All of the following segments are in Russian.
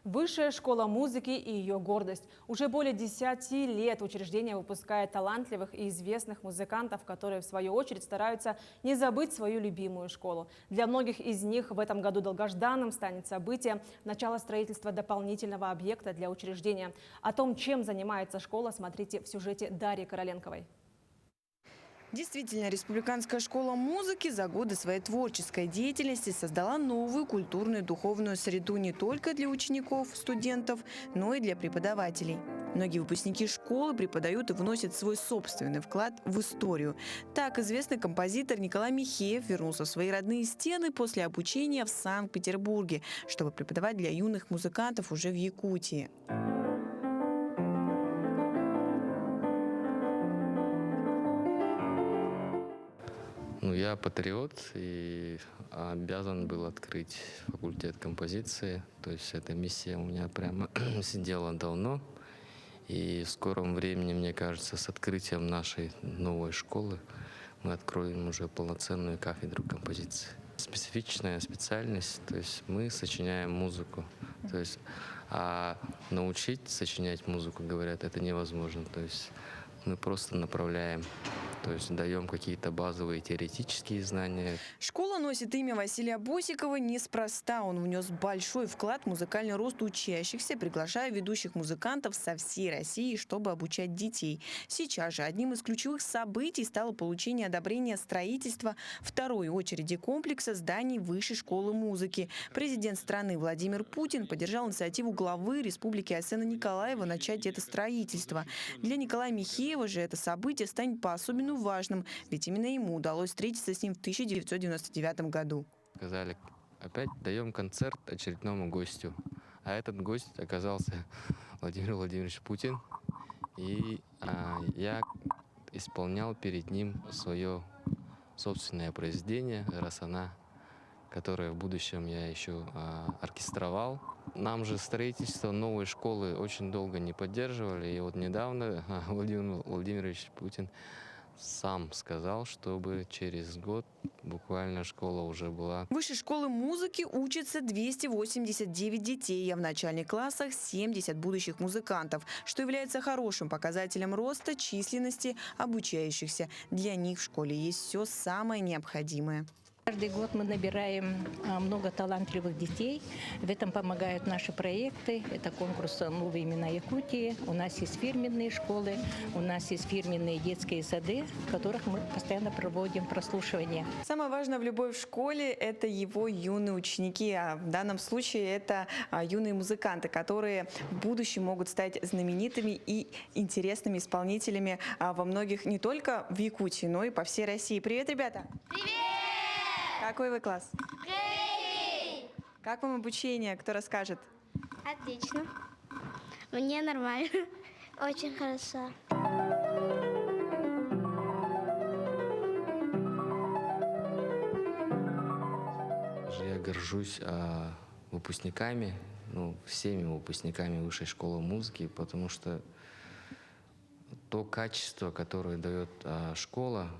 Высшая школа музыки и ее гордость. Уже более 10 лет учреждение выпускает талантливых и известных музыкантов, которые в свою очередь стараются не забыть свою любимую школу. Для многих из них в этом году долгожданным станет событие – начало строительства дополнительного объекта для учреждения. О том, чем занимается школа, смотрите в сюжете Дарьи Короленковой. Действительно, Республиканская школа музыки за годы своей творческой деятельности создала новую культурную и духовную среду не только для учеников, студентов, но и для преподавателей. Многие выпускники школы преподают и вносят свой собственный вклад в историю. Так, известный композитор Николай Михеев вернулся в свои родные стены после обучения в Санкт-Петербурге, чтобы преподавать для юных музыкантов уже в Якутии. Я патриот и обязан был открыть факультет композиции. То есть эта миссия у меня прямо сидела давно. И в скором времени, мне кажется, с открытием нашей новой школы мы откроем уже полноценную кафедру композиции. Специфичная специальность, то есть мы сочиняем музыку. То есть, а научить сочинять музыку, говорят, это невозможно. То есть мы просто направляем. То есть даем какие-то базовые теоретические знания. Школа носит имя Василия Босикова неспроста. Он внес большой вклад в музыкальный рост учащихся, приглашая ведущих музыкантов со всей России, чтобы обучать детей. Сейчас же одним из ключевых событий стало получение одобрения строительства второй очереди комплекса зданий Высшей школы музыки. Президент страны Владимир Путин поддержал инициативу главы Республики Айсена Николаева начать это строительство. Для Николая Михеева же это событие станет по-особенному важным, ведь именно ему удалось встретиться с ним в 1999 году. Сказали, опять даем концерт очередному гостю. А этот гость оказался Владимир Владимирович Путин. И я исполнял перед ним свое собственное произведение «Росана», которое в будущем я еще оркестровал. Нам же строительство новой школы очень долго не поддерживали. И вот недавно Владимир Владимирович Путин сам сказал, чтобы через год буквально школа уже была. В Высшей школы музыки учатся 289 детей, а в начальных классах 70 будущих музыкантов, что является хорошим показателем роста численности обучающихся. Для них в школе есть все самое необходимое. Каждый год мы набираем много талантливых детей. В этом помогают наши проекты. Это конкурс «Новые имена Якутии». У нас есть фирменные школы, у нас есть фирменные детские сады, в которых мы постоянно проводим прослушивание. Самое важное в любой школе – это его юные ученики. А в данном случае это юные музыканты, которые в будущем могут стать знаменитыми и интересными исполнителями во многих, не только в Якутии, но и по всей России. Привет, ребята! Привет! Какой вы класс? Третий! Как вам обучение? Кто расскажет? Отлично. Мне нормально. Очень хорошо. Я горжусь выпускниками, всеми выпускниками Высшей школы музыки, потому что то качество, которое дает школа,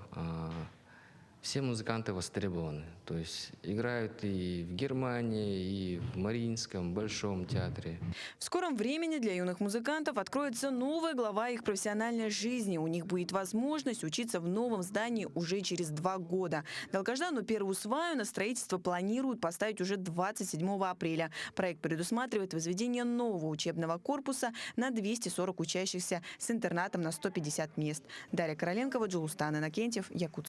все музыканты востребованы. То есть играют и в Германии, и в Мариинском Большом театре. В скором времени для юных музыкантов откроется новая глава их профессиональной жизни. У них будет возможность учиться в новом здании уже через 2 года. Долгожданную первую сваю на строительство планируют поставить уже 27 апреля. Проект предусматривает возведение нового учебного корпуса на 240 учащихся с интернатом на 150 мест. Дарья Короленкова, Джулустан Иннокентьев, Якутск.